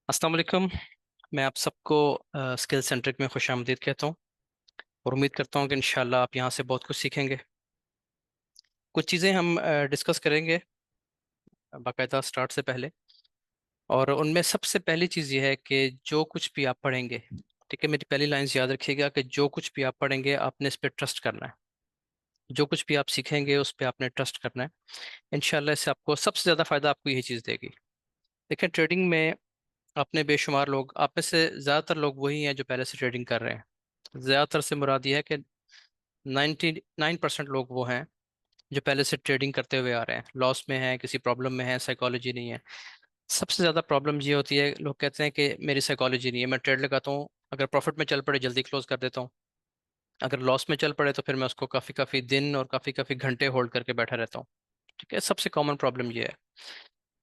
अस्सलाम वालेकुम। मैं आप सबको स्किल सेंट्रिक में खुश आमदीद कहता हूँ और उम्मीद करता हूँ कि इंशाल्लाह आप यहाँ से बहुत कुछ सीखेंगे। कुछ चीज़ें हम डिस्कस करेंगे बाकायदा स्टार्ट से पहले, और उनमें सबसे पहली चीज़ ये है कि जो कुछ भी आप पढ़ेंगे, ठीक है, मेरी पहली लाइंस याद रखिएगा कि जो कुछ भी आप पढ़ेंगे आपने इस पर ट्रस्ट करना है। जो कुछ भी आप सीखेंगे उस पर आपने ट्रस्ट करना है। इंशाल्लाह इससे आपको सबसे ज़्यादा फ़ायदा आपको यही चीज़ देगी। देखिए, ट्रेडिंग में आपने बेशुमार लोग, आप में से ज़्यादातर लोग वही हैं जो पहले से ट्रेडिंग कर रहे हैं। ज़्यादातर से मुराद ये है कि 99% लोग वो हैं जो पहले से ट्रेडिंग करते हुए आ रहे हैं, लॉस में हैं, किसी प्रॉब्लम में हैं, साइकोलॉजी नहीं है। सबसे ज़्यादा प्रॉब्लम ये होती है, लोग कहते हैं कि मेरी साइकोलॉजी नहीं है, मैं ट्रेड लगाता हूँ, अगर प्रॉफिट में चल पड़े जल्दी क्लोज कर देता हूँ, अगर लॉस में चल पड़े तो फिर मैं उसको काफ़ी काफ़ी दिन और काफ़ी काफ़ी घंटे होल्ड करके बैठा रहता हूँ। ठीक है, सबसे कॉमन प्रॉब्लम ये है।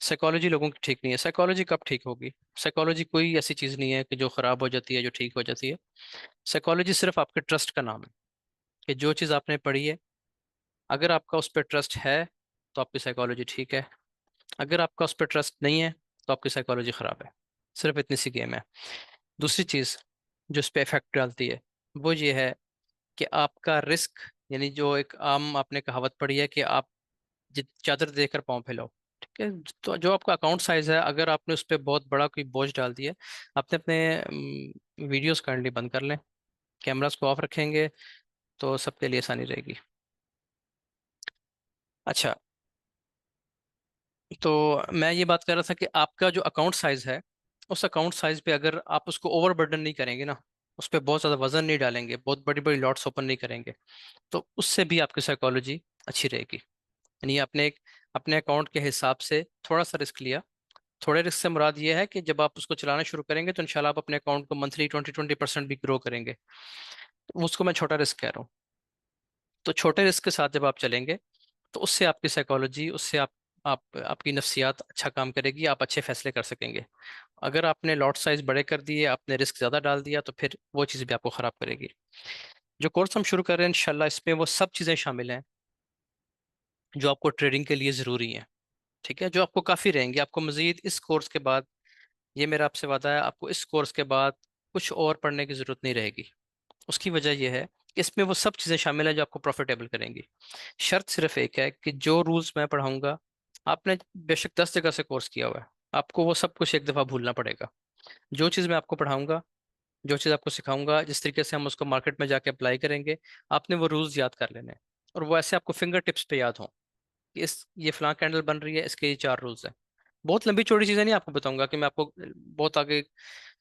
साइकोलॉजी लोगों की ठीक नहीं है। साइकोलॉजी कब ठीक होगी? साइकोलॉजी कोई ऐसी चीज़ नहीं है कि जो ख़राब हो जाती है, जो ठीक हो जाती है। साइकोलॉजी सिर्फ आपके ट्रस्ट का नाम है, कि जो चीज़ आपने पढ़ी है, अगर आपका उस पर ट्रस्ट है तो आपकी साइकोलॉजी ठीक है। अगर आपका उस पर ट्रस्ट नहीं है तो आपकी साइकोलॉजी ख़राब है। सिर्फ इतनी सी गेम है। दूसरी चीज़ जो इस पर इफेक्ट डालती है वो ये है कि आपका रिस्क, यानी जो एक आम आपने कहावत पढ़ी है कि आप चादर देकर पाँव फैलाओ। ठीक है, तो जो आपका अकाउंट साइज है, अगर आपने उस पर बहुत बड़ा कोई बोझ डाल दिया, आपने अपने वीडियोस काइंडली बंद कर लें, कैमरास को ऑफ रखेंगे तो सबके लिए आसानी रहेगी। अच्छा, तो मैं ये बात कर रहा था कि आपका जो अकाउंट साइज है, उस अकाउंट साइज पे अगर आप उसको ओवर बर्डन नहीं करेंगे ना, उस पर बहुत ज़्यादा वजन नहीं डालेंगे, बहुत बड़ी बड़ी लॉट्स ओपन नहीं करेंगे, तो उससे भी आपकी साइकोलॉजी अच्छी रहेगी। यानी आपने एक अपने अकाउंट के हिसाब से थोड़ा सा रिस्क लिया। थोड़े रिस्क से मुराद ये है कि जब आप उसको चलाना शुरू करेंगे तो इंशाल्लाह आप अपने अकाउंट को मंथली 20-20% भी ग्रो करेंगे। तो उसको मैं छोटा रिस्क कह रहा हूँ। तो छोटे रिस्क के साथ जब आप चलेंगे तो उससे आपकी साइकोलॉजी, उससे आप आपकी नफ्सियात अच्छा काम करेगी, आप अच्छे फैसले कर सकेंगे। अगर आपने लॉट साइज बड़े कर दिए, आपने रिस्क ज़्यादा डाल दिया, तो फिर वो चीज़ भी आपको ख़राब करेगी। जो कोर्स हम शुरू कर रहे हैं इंशाल्लाह, इसमें वो सब चीज़ें शामिल हैं जो आपको ट्रेडिंग के लिए ज़रूरी हैं। ठीक है, जो आपको काफ़ी रहेंगी। आपको मज़ीद इस कोर्स के बाद, ये मेरा आपसे वादा है, आपको इस कोर्स के बाद कुछ और पढ़ने की ज़रूरत नहीं रहेगी। उसकी वजह यह है कि इसमें वो सब चीज़ें शामिल हैं जो आपको प्रॉफिटेबल करेंगी। शर्त सिर्फ एक है कि जो रूल्स मैं पढ़ाऊंगा, आपने बेशक 10 जगह से कोर्स किया हुआ है, आपको वो सब कुछ एक दफ़ा भूलना पड़ेगा। जो चीज़ मैं आपको पढ़ाऊंगा, जो चीज़ आपको सिखाऊंगा, जिस तरीके से हम उसको मार्केट में जाके अप्लाई करेंगे, आपने वो रूल्स याद कर लेने हैं। और वो ऐसे आपको फिंगर टिप्स पे याद हों कि इस ये फलां कैंडल बन रही है, इसके ये 4 रूल्स हैं। बहुत लंबी चौड़ी चीज़ें नहीं आपको बताऊंगा कि मैं आपको बहुत आगे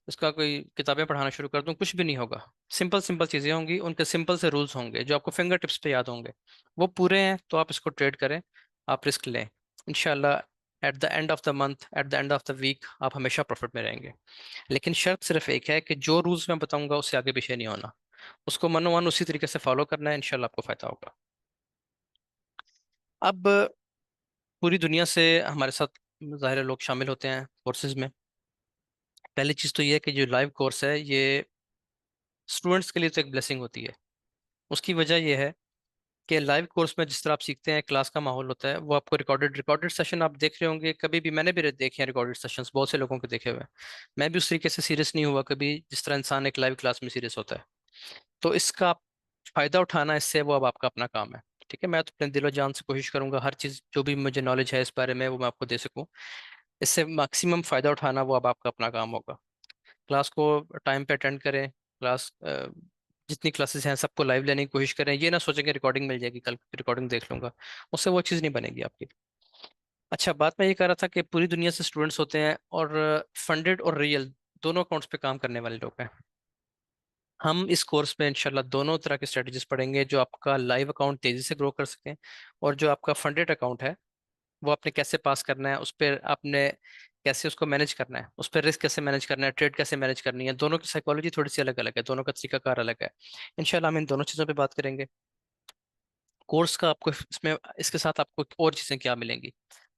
इसका कोई किताबें पढ़ाना शुरू कर दूं, कुछ भी नहीं होगा। सिंपल सिंपल चीज़ें होंगी, उनके सिंपल से रूल्स होंगे जो आपको फिंगर टिप्स पे याद होंगे। वो पूरे हैं तो आप इसको ट्रेड करें, आप रिस्क लें। इंशाल्लाह at the end of the month, at the end of the week, आप हमेशा प्रॉफिट में रहेंगे। लेकिन शर्त सिर्फ एक है कि जो रूल्स मैं बताऊंगा उससे आगे पीछे नहीं होना, उसको मनोमान उसी तरीके से फॉलो करना है, इंशाल्लाह आपको फायदा होगा। अब पूरी दुनिया से हमारे साथ ज़ाहिर है लोग शामिल होते हैं कोर्सेज में। पहली चीज़ तो ये है कि जो लाइव कोर्स है ये स्टूडेंट्स के लिए तो एक ब्लेसिंग होती है। उसकी वजह यह है कि लाइव कोर्स में जिस तरह आप सीखते हैं, क्लास का माहौल होता है, वो आपको रिकॉर्डेड रिकॉर्डेड सेशन आप देख रहे होंगे। कभी भी मैंने भी देखे हैं रिकॉर्डेड सेशंस, बहुत से लोगों के देखे हुए हैं। मैं भी उस तरीके से सीरियस नहीं हुआ कभी जिस तरह इंसान एक लाइव क्लास में सीरियस होता है। तो इसका आप फायदा उठाना, इससे वो अब आपका अपना काम है। ठीक है, मैं तो अपने दिलो जान से कोशिश करूंगा हर चीज़ जो भी मुझे नॉलेज है इस बारे में वो मैं आपको दे सकूं। इससे मैक्सिमम फायदा उठाना वो अब आपका अपना काम होगा। क्लास को टाइम पे अटेंड करें। क्लास जितनी क्लासेस हैं सबको लाइव लेने की कोशिश करें। ये ना सोचेंगे रिकॉर्डिंग मिल जाएगी, कल रिकॉर्डिंग देख लूंगा, उससे वो चीज़ नहीं बनेगी आपकी। अच्छा, बात मैं ये कह रहा था कि पूरी दुनिया से स्टूडेंट्स होते हैं और फंडेड और रियल दोनों अकाउंट्स पे काम करने वाले लोग हैं। हम इस कोर्स में इंशाल्लाह दोनों तरह के स्ट्रेटजीज पढ़ेंगे, जो आपका लाइव अकाउंट तेज़ी से ग्रो कर सकें, और जो आपका फंडेड अकाउंट है वो आपने कैसे पास करना है, उस पर आपने कैसे उसको मैनेज करना है, उस पर रिस्क कैसे मैनेज करना है, ट्रेड कैसे मैनेज करनी है। दोनों की साइकोलॉजी थोड़ी सी अलग अलग है, दोनों का तरीकाकार अलग है। इंशाल्लाह हम इन दोनों चीज़ों पे बात करेंगे। कोर्स का आपको इसमें, इसके साथ आपको और चीज़ें क्या मिलेंगी?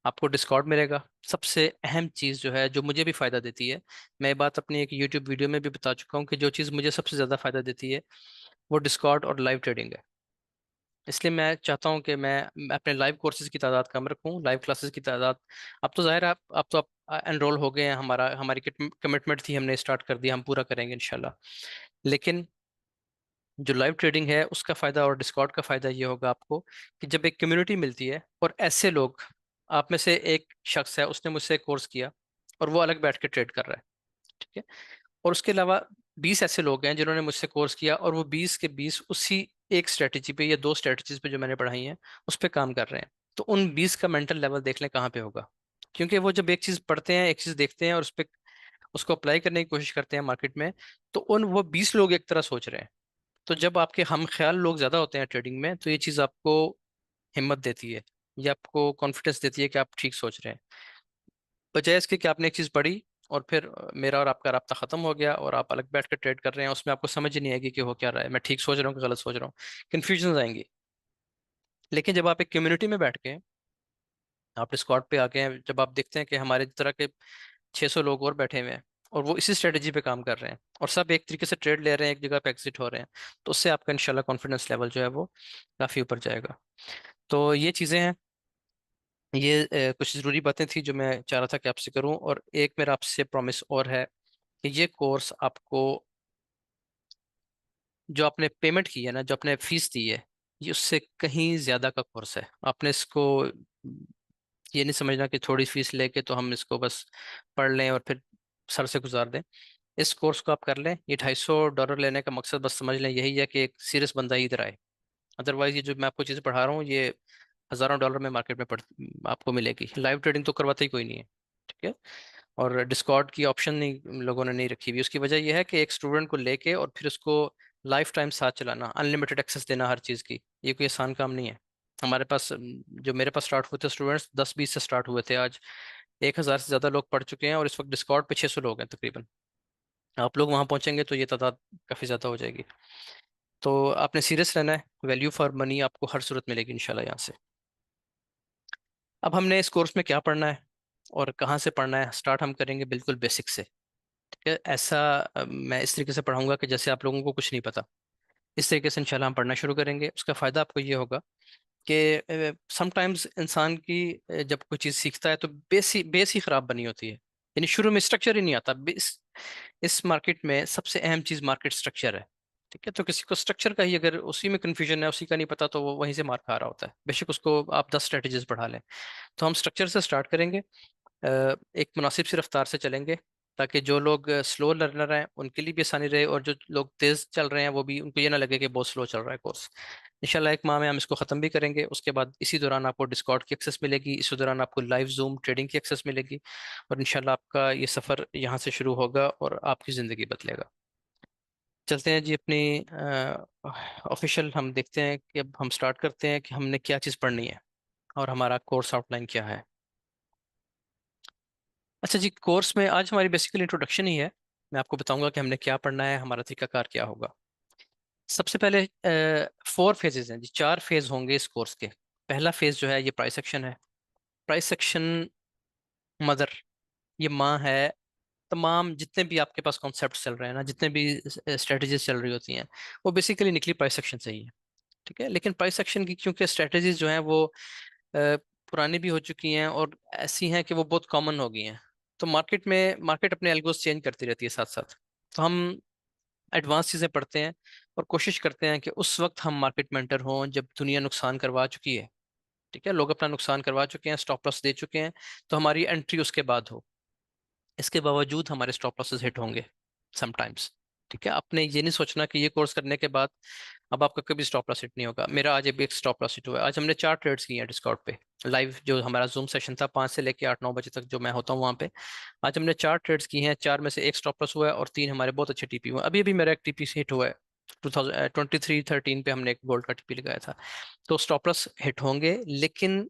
आपको डिस्कॉर्ड मिलेगा। सबसे अहम चीज़ जो है, जो मुझे भी फ़ायदा देती है, मैं ये बात अपनी एक यूट्यूब वीडियो में भी बता चुका हूँ कि जो चीज़ मुझे सबसे ज़्यादा फ़ायदा देती है वो डिस्कॉर्ड और लाइव ट्रेडिंग है। इसलिए मैं चाहता हूँ कि मैं अपने लाइव कोर्सेज की तादाद कम रखूँ, लाइव क्लासेस की तादाद। अब तो जाहिर है आप तो आप एनरोल हो गए हैं, हमारी कमिटमेंट थी, हमने स्टार्ट कर दिया, हम पूरा करेंगे इंशाल्लाह। लेकिन जो लाइव ट्रेडिंग है उसका फ़ायदा और डिस्कॉर्ड का फ़ायदा ये होगा आपको कि जब एक कम्युनिटी मिलती है और ऐसे लोग, आप में से एक शख्स है उसने मुझसे कोर्स किया और वो अलग बैठ के ट्रेड कर रहा है, ठीक है, और उसके अलावा 20 ऐसे लोग हैं जिन्होंने मुझसे कोर्स किया और वो 20 के 20 उसी एक स्ट्रेटजी पे या दो स्ट्रेटजीज पे जो मैंने पढ़ाई हैं उस पे काम कर रहे हैं। तो उन 20 का मेंटल लेवल देख लें कहाँ पे होगा। क्योंकि वो जब एक चीज़ पढ़ते हैं, एक चीज़ देखते हैं और उस पे उसको अप्लाई करने की कोशिश करते हैं मार्केट में, तो उन वो 20 लोग एक तरह सोच रहे हैं। तो जब आपके हम ख्याल लोग ज़्यादा होते हैं ट्रेडिंग में, तो ये चीज़ आपको हिम्मत देती है, ये आपको कॉन्फिडेंस देती है कि आप ठीक सोच रहे हैं। बजाय इसके कि आपने एक चीज़ पढ़ी और फिर मेरा और आपका राब्ता ख़त्म हो गया और आप अलग बैठ कर ट्रेड कर रहे हैं, उसमें आपको समझ ही नहीं आएगी कि हो क्या रहा है, मैं ठीक सोच रहा हूँ कि गलत सोच रहा हूँ, कन्फ्यूजन आएंगी। लेकिन जब आप एक कम्युनिटी में बैठ के, आप स्क्वाड पे आके हैं, जब आप देखते हैं कि हमारे तरह के 600 लोग और बैठे हुए हैं और वो इसी स्ट्रेटजी पे काम कर रहे हैं और सब एक तरीके से ट्रेड ले रहे हैं, एक जगह पे एग्जिट हो रहे हैं, तो उससे आपका इंशाल्लाह कॉन्फिडेंस लेवल जो है वो काफ़ी ऊपर जाएगा। तो ये चीज़ें हैं, ये कुछ ज़रूरी बातें थी जो मैं चाह रहा था कि आपसे करूं। और एक मेरा आपसे प्रॉमिस और है कि ये कोर्स आपको, जो आपने पेमेंट की है ना, जो आपने फीस दी है, ये उससे कहीं ज़्यादा का कोर्स है। आपने इसको ये नहीं समझना कि थोड़ी फीस लेके तो हम इसको बस पढ़ लें और फिर सर से गुजार दें। इस कोर्स को आप कर लें, ये $250 लेने का मकसद बस समझ लें यही है कि एक सीरियस बंदा ही इधर आए। अदरवाइज ये जो मैं आपको चीज़ें पढ़ा रहा हूँ ये हज़ारों डॉलर में मार्केट में आपको मिलेगी। लाइव ट्रेडिंग तो करवाता ही कोई नहीं है, ठीक है। और डिस्कॉर्ड की ऑप्शन नहीं, लोगों ने नहीं रखी हुई। उसकी वजह यह है कि एक स्टूडेंट को लेके और फिर उसको लाइफ टाइम साथ चलाना, अनलिमिटेड एक्सेस देना हर चीज़ की, ये कोई आसान काम नहीं है। हमारे पास जो मेरे पास स्टार्ट हुए थे स्टूडेंट्स 10-20 से स्टार्ट हुए थे, आज 1,000 से ज़्यादा लोग पढ़ चुके हैं और इस वक्त डिस्कॉर्ड पे 600 लोग हैं तकरीबन। आप लोग वहाँ पहुँचेंगे तो ये तादाद काफ़ी ज़्यादा हो जाएगी। तो आपने सीरियस रहना है, वैल्यू फॉर मनी आपको हर सूरत मिलेगी इंशाल्लाह यहाँ से। अब हमने इस कोर्स में क्या पढ़ना है और कहाँ से पढ़ना है, स्टार्ट हम करेंगे बिल्कुल बेसिक से, ठीक है। ऐसा मैं इस तरीके से पढ़ाऊंगा कि जैसे आप लोगों को कुछ नहीं पता, इस तरीके से इंशाल्लाह हम पढ़ना शुरू करेंगे। उसका फ़ायदा आपको ये होगा कि समटाइम्स इंसान की जब कोई चीज़ सीखता है तो बेस ही ख़राब बनी होती है, यानी शुरू में स्ट्रक्चर ही नहीं आता। इस मार्केट में सबसे अहम चीज़ मार्केट स्ट्रक्चर है, ठीक है। तो किसी को स्ट्रक्चर का ही अगर उसी में कन्फ्यूजन है, उसी का नहीं पता, तो वो वहीं से मार खा रहा होता है, बेशक उसको आप 10 स्ट्रेटजीज पढ़ा लें। तो हम स्ट्रक्चर से स्टार्ट करेंगे, एक मुनासिब सी रफ्तार से चलेंगे, ताकि जो लोग स्लो लर्नर हैं उनके लिए भी आसानी रहे और जो लोग तेज़ चल रहे हैं वो भी, उनको ये ना लगे कि बहुत स्लो चल रहा है कोर्स। इंशाल्लाह 1 माह में हम इसको ख़त्म भी करेंगे। उसके बाद इसी दौरान आपको डिस्कॉर्ड की एक्सेस मिलेगी, इसी दौरान आपको लाइव जूम ट्रेडिंग की एक्सेस मिलेगी और इंशाल्लाह आपका ये सफ़र यहाँ से शुरू होगा और आपकी ज़िंदगी बदलेगा। चलते हैं जी अपनी ऑफिशियल, हम देखते हैं कि अब हम स्टार्ट करते हैं कि हमने क्या चीज़ पढ़नी है और हमारा कोर्स आउटलाइन क्या है। अच्छा जी, कोर्स में आज हमारी बेसिकली इंट्रोडक्शन ही है। मैं आपको बताऊंगा कि हमने क्या पढ़ना है, हमारा तरीकाकार क्या होगा। सबसे पहले 4 फेजेस हैं जी, 4 फेज होंगे इस कोर्स के। पहला फेज जो है ये प्राइस एक्शन है। प्राइस एक्शन मदर, ये माँ है तमाम जितने भी आपके पास कॉन्सेप्ट चल रहे हैं ना, जितने भी स्ट्रेटजीज चल रही होती हैं, वो बेसिकली निकली प्राइस एक्शन से ही है, ठीक है। लेकिन प्राइस एक्शन की क्योंकि स्ट्रेटजीज जो हैं वो पुरानी भी हो चुकी हैं और ऐसी हैं कि वो बहुत कॉमन हो गई हैं, तो मार्केट अपने एल्गोस चेंज करती रहती है साथ साथ। तो हम एडवांस चीज़ें पढ़ते हैं और कोशिश करते हैं कि उस वक्त हम मार्केट में एंटर हों जब दुनिया नुकसान करवा चुकी है, ठीक है, लोग अपना नुकसान करवा चुके हैं, स्टॉप लॉस दे चुके हैं, तो हमारी एंट्री उसके बाद हो। इसके बावजूद हमारे स्टॉप लॉसेस हिट होंगे समटाइम्स, ठीक है। आपने ये नहीं सोचना कि ये कोर्स करने के बाद अब आपका कभी स्टॉप लॉस हिट नहीं होगा। मेरा आज अभी एक स्टॉप लॉस हिट हुआ है। आज हमने 4 ट्रेड्स की हैं डिस्कॉर्ड पे, लाइव जो हमारा जूम सेशन था 5 से लेके 8-9 बजे तक जो मैं होता हूँ वहाँ पे। आज हमने 4 ट्रेड्स की हैं, 4 में से एक स्टॉप लॉस हुआ है और 3 हमारे बहुत अच्छे टीपी हुए हैं। अभी अभी मेरा एक टीपी से हिट हुआ है, 2023-13 पे हमने एक गोल्ड का टीपी लगाया था। तो स्टॉप लॉस हिट होंगे, लेकिन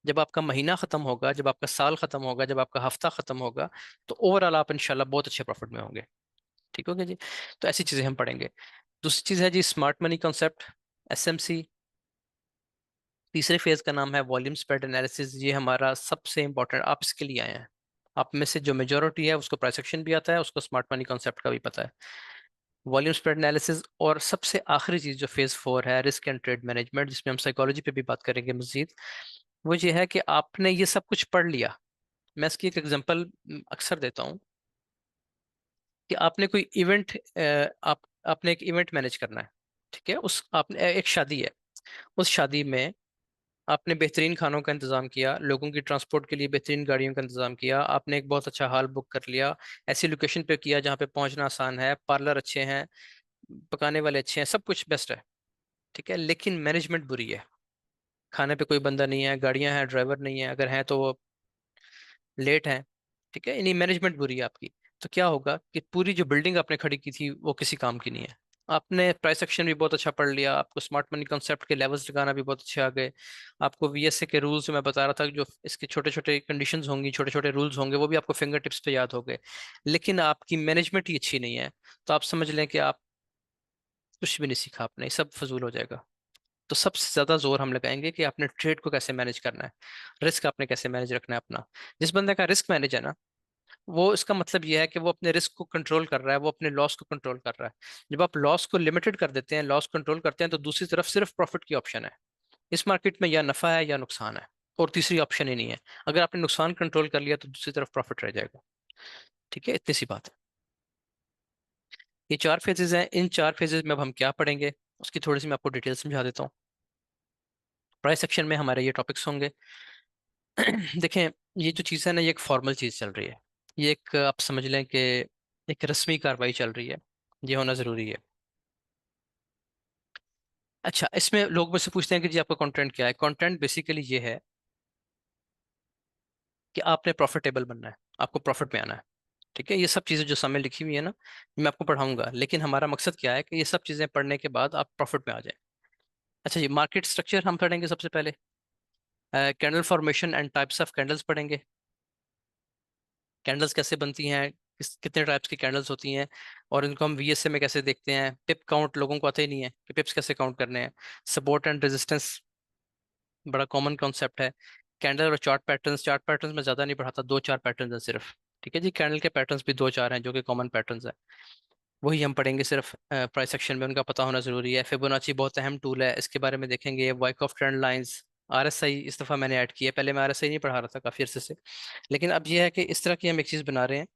जब आपका महीना खत्म होगा, जब आपका साल खत्म होगा, जब आपका हफ्ता खत्म होगा, तो ओवरऑल आप इंशाल्लाह बहुत अच्छे प्रॉफिट में होंगे, ठीक हो गया जी। तो ऐसी चीजें हम पढ़ेंगे। दूसरी चीज है जी स्मार्ट मनी कॉन्सेप्ट, एसएमसी। तीसरे फेज का नाम है वॉल्यूम स्प्रेड एनालिसिस। ये हमारा सबसे इंपॉर्टेंट, आप इसके लिए आए हैं। आप में से जो मेजोरिटी है उसको प्राइस एक्शन भी आता है, उसको स्मार्ट मनी कॉन्सेप्ट का भी पता है। वॉल्यूम स्प्रेड एनालिसिस, और सबसे आखिरी चीज जो फेज 4 है, रिस्क एंड ट्रेड मैनेजमेंट, जिसमें हम साइकोलॉजी पे भी बात करेंगे मजीद, वो ये है कि आपने ये सब कुछ पढ़ लिया। मैं इसकी एक एग्जांपल अक्सर देता हूँ कि आपने कोई इवेंट, आपने एक इवेंट मैनेज करना है, ठीक है, उस आपने एक शादी है, उस शादी में आपने बेहतरीन खानों का इंतजाम किया, लोगों की ट्रांसपोर्ट के लिए बेहतरीन गाड़ियों का इंतजाम किया, आपने एक बहुत अच्छा हॉल बुक कर लिया, ऐसी लोकेशन पे किया जहाँ पे पहुंचना आसान है, पार्लर अच्छे हैं, पकाने वाले अच्छे हैं, सब कुछ बेस्ट है, ठीक है, लेकिन मैनेजमेंट बुरी है। खाने पे कोई बंदा नहीं है, गाड़ियां हैं, ड्राइवर नहीं है, अगर हैं तो वो लेट हैं, ठीक है, यानी मैनेजमेंट बुरी है आपकी। तो क्या होगा कि पूरी जो बिल्डिंग आपने खड़ी की थी वो किसी काम की नहीं है। आपने प्राइस एक्शन भी बहुत अच्छा पढ़ लिया, आपको स्मार्ट मनी कॉन्सेप्ट के लेवल्स लगाना भी बहुत अच्छे आ गए, आपको वीएसए के रूल्स जो मैं बता रहा था, जो इसके छोटे छोटे कंडीशंस होंगी, छोटे छोटे रूल्स होंगे, वो भी आपको फिंगर टिप्स पे याद हो गए, लेकिन आपकी मैनेजमेंट ही अच्छी नहीं है, तो आप समझ लें कि आप कुछ भी नहीं सीखा आपने, सब फजूल हो जाएगा। तो सबसे ज्यादा जोर हम लगाएंगे कि आपने ट्रेड को कैसे मैनेज करना है, रिस्क आपने कैसे मैनेज रखना है अपना। जिस बंदे का रिस्क मैनेज है ना, वो इसका मतलब यह है कि वो अपने रिस्क को कंट्रोल कर रहा है, वो अपने लॉस को कंट्रोल कर रहा है। जब आप लॉस को लिमिटेड कर देते हैं, लॉस कंट्रोल करते हैं, तो दूसरी तरफ सिर्फ प्रॉफिट की ऑप्शन है। इस मार्केट में या नफा है या नुकसान है, और तीसरी ऑप्शन ही नहीं है। अगर आपने नुकसान कंट्रोल कर लिया तो दूसरी तरफ प्रॉफिट रह जाएगा, ठीक है, इतनी सी बात है। ये 4 फेजेस हैं, इन 4 फेजेस में अब हम क्या पढ़ेंगे उसकी थोड़ी सी मैं आपको डिटेल समझा देता हूँ। प्राइस सेक्शन में हमारे ये टॉपिक्स होंगे। देखें, ये जो चीज़ है ना, ये एक फॉर्मल चीज़ चल रही है, ये एक आप समझ लें कि एक रस्मी कार्रवाई चल रही है, ये होना ज़रूरी है। अच्छा, इसमें लोग मुझसे पूछते हैं कि जी आपका कंटेंट क्या है। कंटेंट बेसिकली ये है कि आपने प्रॉफिटेबल बनना है, आपको प्रॉफिट में आना है, ठीक है। ये सब चीज़ें जो सामने लिखी हुई है ना, मैं आपको पढ़ाऊंगा, लेकिन हमारा मकसद क्या है कि ये सब चीज़ें पढ़ने के बाद आप प्रॉफिट में आ जाए। अच्छा जी, मार्केट स्ट्रक्चर हम पढ़ेंगे सबसे पहले, candle formation and types of candles पढ़ेंगे, कैंडल्स कैसे बनती हैं, कितने टाइप्स की कैंडल्स होती हैं, और इनको हम वीएसए में कैसे देखते हैं। पिप काउंट लोगों को आता ही नहीं है कि पिप्स कैसे काउंट करने हैं। सपोर्ट एंड रेजिस्टेंस बड़ा कॉमन कॉन्सेप्ट है। कैंडल और चार्ट पैटर्न्स में ज़्यादा नहीं पढ़ाता, 2-4 पैटर्न है सिर्फ, ठीक है जी। कैंडल के पैटर्न्स भी 2-4 हैं जो कि कॉमन पैटर्न्स हैं, वही हम पढ़ेंगे सिर्फ। प्राइस सेक्शन में उनका पता होना जरूरी है। फिबोनाची बहुत अहम टूल है, इसके बारे में देखेंगे। वाइकॉफ ट्रेंड लाइंस, आरएसआई इस दफ़ा मैंने ऐड किया है, पहले मैं आरएसआई नहीं पढ़ा रहा था काफ़ी अर्से से, लेकिन अब यह है कि इस तरह की हम एक चीज़ बना रहे हैं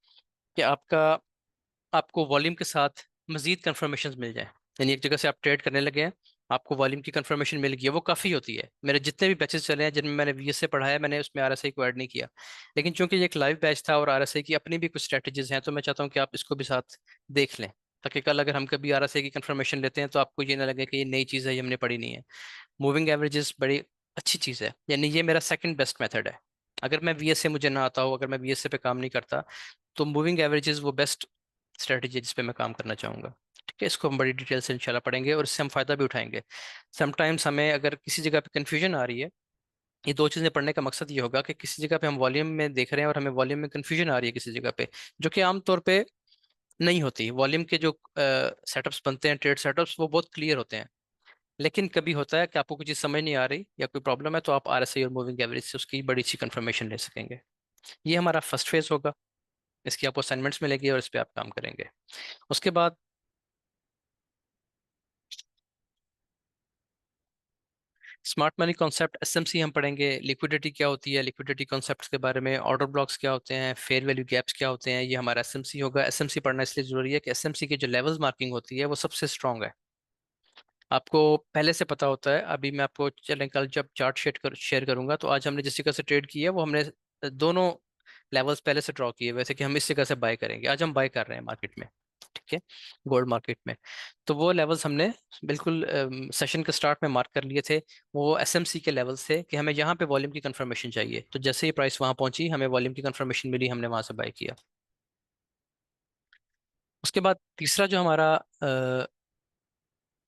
कि आपको वॉल्यूम के साथ मजीद कंफर्मेशन मिल जाए। यानी एक जगह से आप ट्रेड करने लगे हैं, आपको वॉल्यूम की कंफर्मेशन मिल गई है, वो काफ़ी होती है। मेरे जितने भी बैचेस चले हैं जिनमें मैंने वीएसए पढ़ाया है, मैंने उसमें आरएसआई को ऐड नहीं किया, लेकिन चूंकि ये एक लाइव बैच था और आरएसआई की अपनी भी कुछ स्ट्रेटजीज हैं, तो मैं चाहता हूँ कि आप इसको भी साथ देख लें, ताकि कल अगर हम कभी आरएसआई की कंफर्मेशन लेते हैं तो आपको ये ना लगे कि ये नई चीज़ है, ये हमने पढ़ी नहीं है। मूविंग एवरेजेस बड़ी अच्छी चीज़ है, यानी ये मेरा सेकंड बेस्ट मेथड है। अगर मैं वीएसए मुझे ना आता हो, अगर मैं वीएसए पे काम नहीं करता, तो मूविंग एवरेजेस वो बेस्ट स्ट्रेटजी है जिस पे मैं काम करना चाहूँगा, ठीक है। इसको हम बड़ी डिटेल से इंशाल्लाह पढ़ेंगे और इससे हम फ़ायदा भी उठाएंगे। समटाइम्स हमें अगर किसी जगह पे कन्फ्यूजन आ रही है, ये दो चीज़ें पढ़ने का मकसद ये होगा कि किसी जगह पे हम वॉल्यूम में देख रहे हैं और हमें वॉल्यूम में कन्फ्यूजन आ रही है किसी जगह पे, जो कि आमतौर पे नहीं होती। वॉल्यूम के जो सेटअप्स बनते हैं, ट्रेड सेटअप्स, वो बहुत क्लियर होते हैं, लेकिन कभी होता है कि आपको कुछ चीज़ समझ नहीं आ रही या कोई प्रॉब्लम है, तो आप आरएसआई और मूविंग एवरेज से उसकी बड़ी अच्छी कंफर्मेशन ले सकेंगे। ये हमारा फर्स्ट फेज होगा, इसकी आपको असाइनमेंट्स मिलेगी और इस पे आप काम करेंगे। उसके बाद स्मार्ट मनी कॉन्सेप्ट, एसएमसी हम पढ़ेंगे। लिक्विडिटी क्या होती है, लिक्विडिटी कॉन्सेप्ट्स के बारे में, ऑर्डर ब्लॉक्स क्या होते हैं, फेयर वैल्यू गैप्स क्या होते हैं, ये हमारा एसएमसी होगा। एसएमसी पढ़ना इसलिए जरूरी है कि एसएमसी की जो लेवल्स मार्किंग होती है वो सबसे स्ट्रांग है, आपको पहले से पता होता है। अभी मैं आपको चलें कल जब चार्ट शेयर करूंगा, तो आज हमने जिस जगह से ट्रेड की है वो हमने दोनों लेवल्स पहले से ड्रॉ किए, वैसे कि हम इस जगह से बाय करेंगे। आज हम बाय कर रहे हैं मार्केट में, ठीक है, गोल्ड मार्केट में। तो वो लेवल्स हमने बिल्कुल सेशन के स्टार्ट में मार्क कर लिए थे। वो एसएमसी के लेवल्स थे कि हमें यहाँ पे वॉल्यूम की कंफर्मेशन चाहिए, तो जैसे ही प्राइस वहां पहुंची, हमें वॉल्यूम की कंफर्मेशन मिली, हमने वहां से बाय किया। उसके बाद तीसरा जो हमारा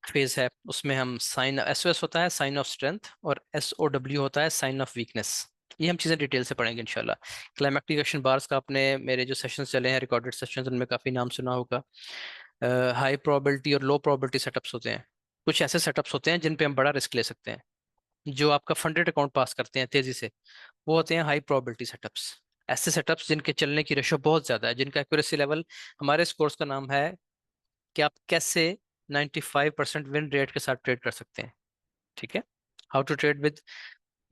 फेज है, उसमें हम साइन एसओएस होता है साइन ऑफ स्ट्रेंथ, और एसओडब्ल्यू होता है साइन ऑफ वीकनेस। ये हम चीज़ें डिटेल से पढ़ेंगे इंशाल्लाह। क्लाइमेक्टिक एक्शन बार्स का आपने मेरे जो सेशंस चले हैं, रिकॉर्डेड सेशंस, उनमें काफ़ी नाम सुना होगा। हाई प्रोबेबिलिटी और लो प्रोबेबिलिटी सेटअप्स होते हैं। कुछ ऐसे सेटअप्स होते हैं जिन पे हम बड़ा रिस्क ले सकते हैं, जो आपका फंडेड अकाउंट पास करते हैं तेजी से, वो होते हैं हाई प्रोबेबिलिटी सेटअप्स। ऐसे सेटअप्स जिनके चलने की रेशो बहुत ज़्यादा है, जिनका एक्यूरेसी लेवल, हमारे इस कोर्स का नाम है कि आप कैसे 95% विन रेट के साथ ट्रेड कर सकते हैं। ठीक है, how to trade with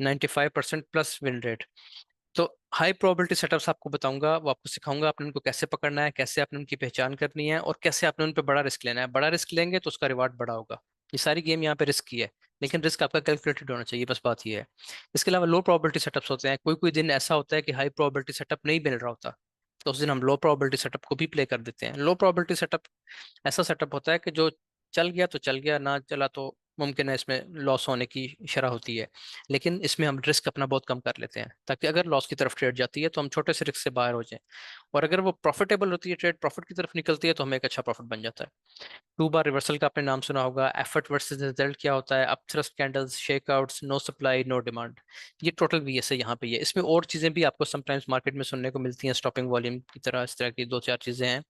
95% plus win rate. तो हाई प्रोबेबिलिटी सेटअप्स आपको बताऊंगा, वो आपको सिखाऊंगा आपने उनको कैसे पकड़ना है, कैसे आपने उनकी पहचान करनी है, और कैसे आपने उन पर बड़ा रिस्क लेना है। बड़ा रिस्क लेंगे तो उसका रिवार्ड बड़ा होगा। ये सारी गेम यहाँ पे रिस्क की है, लेकिन रिस्क आपका कैलकुलेटेड होना चाहिए, बस बात ये है। इसके अलावा लो प्रोबेबिलिटी सेटअप्स होते हैं। कोई कोई दिन ऐसा होता है कि हाई प्रोबेबिलिटी सेटअप नहीं मिल रहा होता, तो उस दिन हम लो प्रोबेबिलिटी सेटअप को भी प्ले कर देते हैं। लो प्रोबेबिलिटी सेटअप ऐसा सेटअप होता है कि जो चल गया तो चल गया, ना चला तो मुमकिन है इसमें लॉस होने की शरह होती है। लेकिन इसमें हम रिस्क अपना बहुत कम कर लेते हैं, ताकि अगर लॉस की तरफ ट्रेड जाती है तो हम छोटे से रिस्क से बाहर हो जाएं। और अगर वो प्रॉफिटेबल होती है, ट्रेड प्रॉफिट की तरफ निकलती है, तो हमें एक अच्छा प्रॉफिट बन जाता है। टू बार रिवर्सल का आपने नाम सुना होगा। एफर्ट वर्सेस रिजल्ट क्या होता है, up thrust candles, shakeouts, no supply no demand. ये टोटल वीएसए यहाँ पे है। इसमें और चीजें भी आपको समटाइम्स मार्केट में सुनने को मिलती हैं, स्टॉपिंग वॉल्यूम की तरह, इस तरह की दो चार चीजें हैं।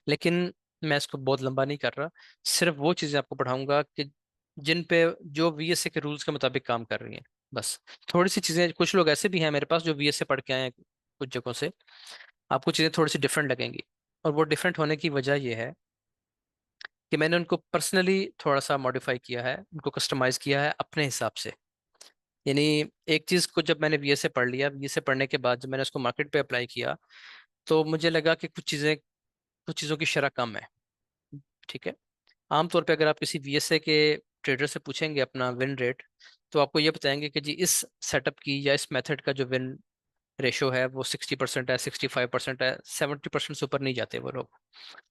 लेकिन मैं इसको बहुत लंबा नहीं कर रहा, सिर्फ वो चीज़ें आपको पढ़ाऊंगा कि जिन पे जो वीएसए के रूल्स के मुताबिक काम कर रही हैं, बस। थोड़ी सी चीज़ें, कुछ लोग ऐसे भी हैं मेरे पास जो वीएसए पढ़ के आए हैं कुछ जगहों से, आपको चीज़ें थोड़ी सी डिफरेंट लगेंगी। और वो डिफरेंट होने की वजह ये है कि मैंने उनको पर्सनली थोड़ा सा मॉडिफाई किया है, उनको कस्टमाइज किया है अपने हिसाब से। यानी एक चीज़ को जब मैंने वीएसए पढ़ लिया, वीएसए पढ़ने के बाद जब मैंने उसको मार्केट पे अप्लाई किया, तो मुझे लगा कि कुछ चीज़ों की शरह कम है। ठीक है, आमतौर पे अगर आप किसी वीएसए के ट्रेडर से पूछेंगे अपना विन रेट, तो आपको ये बताएंगे कि जी इस सेटअप की या इस मेथड का जो विन रेशो है वो 60% है, 65% है, 70% से ऊपर नहीं जाते वो लोग।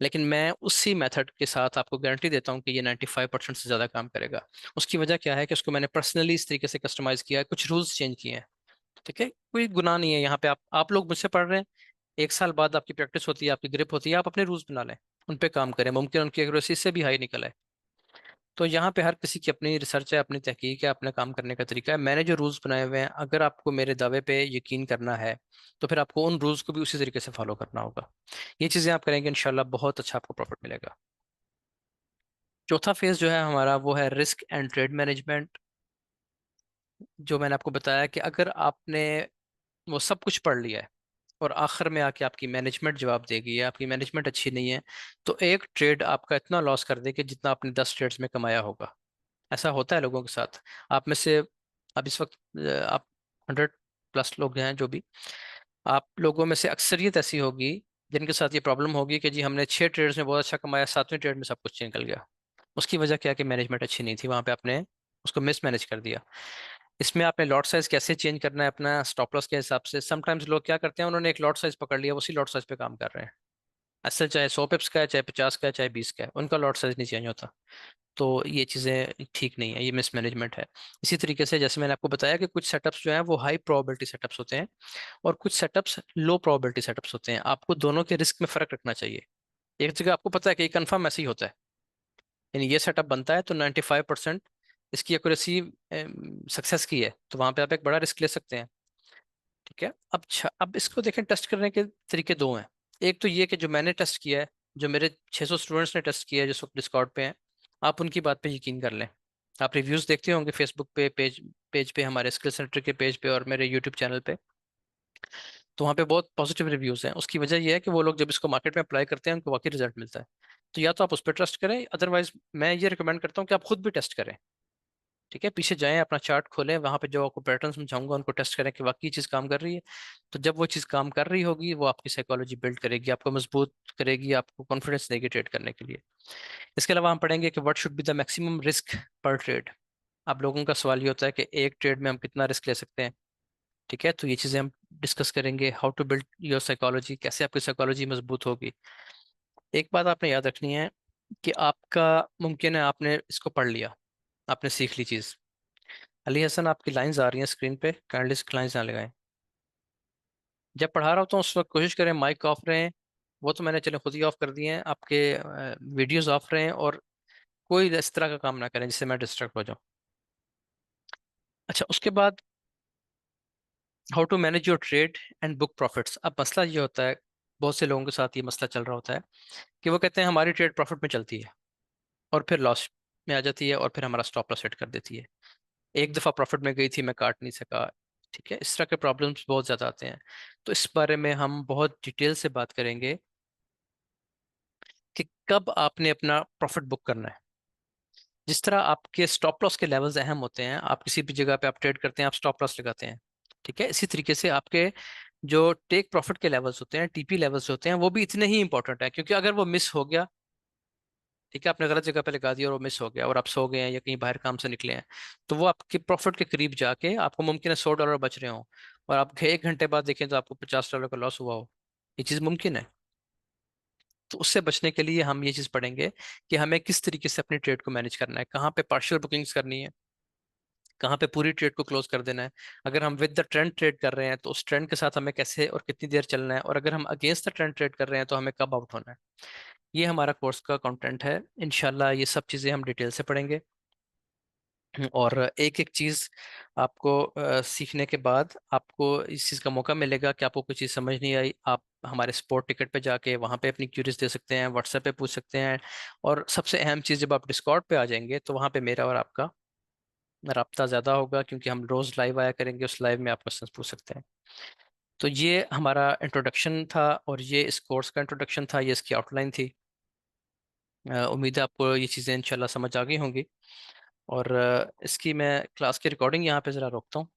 लेकिन मैं उसी मेथड के साथ आपको गारंटी देता हूँ कि ये 95% से ज़्यादा काम करेगा। उसकी वजह क्या है कि उसको मैंने पर्सनली इस तरीके से कस्टमाइज किया है, कुछ रूल्स चेंज किए हैं। ठीक है, कोई गुनाह नहीं है यहाँ पे। आप लोग मुझसे पढ़ रहे हैं, एक साल बाद आपकी प्रैक्टिस होती है, आपकी ग्रिप होती है, आप अपने रूल्स बना लें, उन पे काम करें, मुमकिन उनकी एक्यूरेसी से भी हाई निकल आए। तो यहाँ पे हर किसी की अपनी रिसर्च है, अपनी तहकीक है, अपने काम करने का तरीका है। मैंने जो रूल्स बनाए हुए हैं, अगर आपको मेरे दावे पे यकीन करना है, तो फिर आपको उन रूल्स को भी उसी तरीके से फॉलो करना होगा। ये चीज़ें आप करेंगे इंशाल्लाह बहुत अच्छा आपको प्रॉफिट मिलेगा। चौथा फेज जो है हमारा, वो है रिस्क एंड ट्रेड मैनेजमेंट। जो मैंने आपको बताया कि अगर आपने वो सब कुछ पढ़ लिया है और आखिर में आके आपकी मैनेजमेंट जवाब देगी या आपकी मैनेजमेंट अच्छी नहीं है, तो एक ट्रेड आपका इतना लॉस कर देगी जितना आपने 10 ट्रेड्स में कमाया होगा। ऐसा होता है लोगों के साथ। आप में से अब इस वक्त आप 100+ लोग हैं जो भी, आप लोगों में से अक्सरियत ऐसी होगी जिनके साथ ये प्रॉब्लम होगी कि जी हमने 6 ट्रेड्स में बहुत अच्छा कमाया, 7वें ट्रेड में सब कुछ निकल गया। उसकी वजह क्या है कि मैनेजमेंट अच्छी नहीं थी, वहां पे आपने उसको मिस मैनेज कर दिया। इसमें आपने लॉट साइज कैसे चेंज करना है अपना स्टॉप लॉस के हिसाब से। समटाइम्स लोग क्या करते हैं, उन्होंने एक लॉट साइज पकड़ लिया, उसी लॉट साइज पे काम कर रहे हैं। असल चाहे 100 पिप्स का है, चाहे 50 का है, चाहे 20 का है, उनका लॉट साइज नहीं चेंज होता। तो ये चीज़ें ठीक नहीं है, ये मिसमैनेजमेंट है। इसी तरीके से जैसे मैंने आपको बताया कि कुछ सेटअप्स जो हैं वो हाई प्रोबेबिलिटी सेटअप्स होते हैं, और कुछ सेटअप्स लो प्रोबेबिलिटी सेटअप्स होते हैं। आपको दोनों के रिस्क में फ़र्क रखना चाहिए। एक जगह आपको पता है कि कंफर्म ऐसे ही होता है, यानी ये सेटअप बनता है तो 95% इसकी एक्यूरेसी सक्सेस की है, तो वहां पे आप एक बड़ा रिस्क ले सकते हैं। ठीक है, अब इसको देखें, टेस्ट करने के तरीके दो हैं। एक तो ये कि जो मैंने टेस्ट किया है, जो मेरे 600 स्टूडेंट्स ने टेस्ट किया है जिस वक्त डिस्कॉर्ड पे हैं, आप उनकी बात पे यकीन कर लें। आप रिव्यूज़ देखते होंगे फेसबुक पे, पेज पेज पे, हमारे स्किल सेंटर के पेज पे और मेरे यूट्यूब चैनल पे, तो वहाँ पे बहुत पॉजिटिव रिव्यूज़ हैं। उसकी वजह यह है कि वो लोग जब इसको मार्केट में अप्लाई करते हैं उनको वाकई रिजल्ट मिलता है। तो या तो आप उस पर ट्रस्ट करें, अदरवाइज मैं ये रिकमेंड करता हूँ कि आप खुद भी टेस्ट करें। ठीक है, पीछे जाएं, अपना चार्ट खोलें, वहां पे जो आपको पैटर्न समझाऊंगा उनको टेस्ट करें कि वाकई चीज़ काम कर रही है। तो जब वो चीज़ काम कर रही होगी, वो आपकी साइकोलॉजी बिल्ड करेगी, आपको मजबूत करेगी, आपको कॉन्फिडेंस देगी ट्रेड करने के लिए। इसके अलावा हम पढ़ेंगे कि what should be the maximum risk पर ट्रेड। अब लोगों का सवाल ये होता है कि एक ट्रेड में हम कितना रिस्क ले सकते हैं। ठीक है, तो ये चीज़ें हम डिस्कस करेंगे। How to build your psychology, कैसे आपकी साइकोलॉजी मजबूत होगी। एक बात आपने याद रखनी है कि आपका, मुमकिन है आपने इसको पढ़ लिया, आपने सीख ली चीज़। अली हसन, आपकी लाइंस आ रही हैं स्क्रीन पे, काइंडली लाइंस ना लगाएं। जब पढ़ा रहा होता हूँ उस वक्त कोशिश करें माइक ऑफ रहे। वो तो मैंने चलो खुद ही ऑफ कर दिए हैं, आपके वीडियोस ऑफ रहे, और कोई इस तरह का काम ना करें जिससे मैं डिस्ट्रैक्ट हो जाऊँ। अच्छा, उसके बाद how to manage your trade and book profits. अब मसला ये होता है, बहुत से लोगों के साथ ये मसला चल रहा होता है कि वो कहते हैं हमारी ट्रेड प्रॉफिट में चलती है और फिर लॉस में आ जाती है, और फिर हमारा स्टॉप लॉस सेट कर देती है। एक दफ़ा प्रॉफिट में गई थी, मैं काट नहीं सका। ठीक है, इस तरह के प्रॉब्लम्स बहुत ज़्यादा आते हैं। तो इस बारे में हम बहुत डिटेल से बात करेंगे कि कब आपने अपना प्रॉफिट बुक करना है। जिस तरह आपके स्टॉप लॉस के लेवल्स अहम होते हैं, आप किसी भी जगह पे आप ट्रेड करते हैं, आप स्टॉप लॉस लगाते हैं, ठीक है, इसी तरीके से आपके जो टेक प्रॉफिट के लेवल्स होते हैं, टीपी लेवल्स होते हैं, वो भी इतने ही इंपॉर्टेंट है, क्योंकि अगर वो मिस हो गया, ठीक है, आपने गलत जगह पे लगा दिया और वो मिस हो गया और आप सो गए हैं या कहीं बाहर काम से निकले हैं, तो वो आपके प्रॉफिट के करीब जाके आपको मुमकिन है $100 बच रहे हो, और आप 1 घंटे बाद देखें तो आपको $50 का लॉस हुआ हो। ये चीज़ मुमकिन है। तो उससे बचने के लिए हम ये चीज़ पढ़ेंगे कि हमें किस तरीके से अपनी ट्रेड को मैनेज करना है, कहाँ पे पार्शियल बुकिंग्स करनी है, कहाँ पे पूरी ट्रेड को क्लोज कर देना है। अगर हम विद द ट्रेंड ट्रेड कर रहे हैं तो उस ट्रेंड के साथ हमें कैसे और कितनी देर चलना है, और अगर हम अगेंस्ट द ट्रेंड ट्रेड कर रहे हैं तो हमें कब आउट होना है। ये हमारा कोर्स का कंटेंट है। इंशाल्लाह ये सब चीज़ें हम डिटेल से पढ़ेंगे। और एक एक चीज़ आपको सीखने के बाद आपको इस चीज़ का मौका मिलेगा कि आपको कोई चीज़ समझ नहीं आई, आप हमारे स्पॉट टिकट पे जाके वहाँ पे अपनी क्यूरीज दे सकते हैं, व्हाट्सएप पे पूछ सकते हैं। और सबसे अहम चीज़, जब आप डिस्कॉर्ड पे आ जाएंगे तो वहाँ पे मेरा और आपका राब्ता ज़्यादा होगा, क्योंकि हम रोज़ लाइव आया करेंगे, उस लाइव में आप क्वेश्चन पूछ सकते हैं। तो ये हमारा इंट्रोडक्शन था, और ये इस कोर्स का इंट्रोडक्शन था, ये इसकी आउटलाइन थी। उम्मीद है आपको ये चीज़ें इंशाल्लाह समझ आ गई होंगी। और इसकी मैं क्लास की रिकॉर्डिंग यहाँ पे ज़रा रोकता हूँ।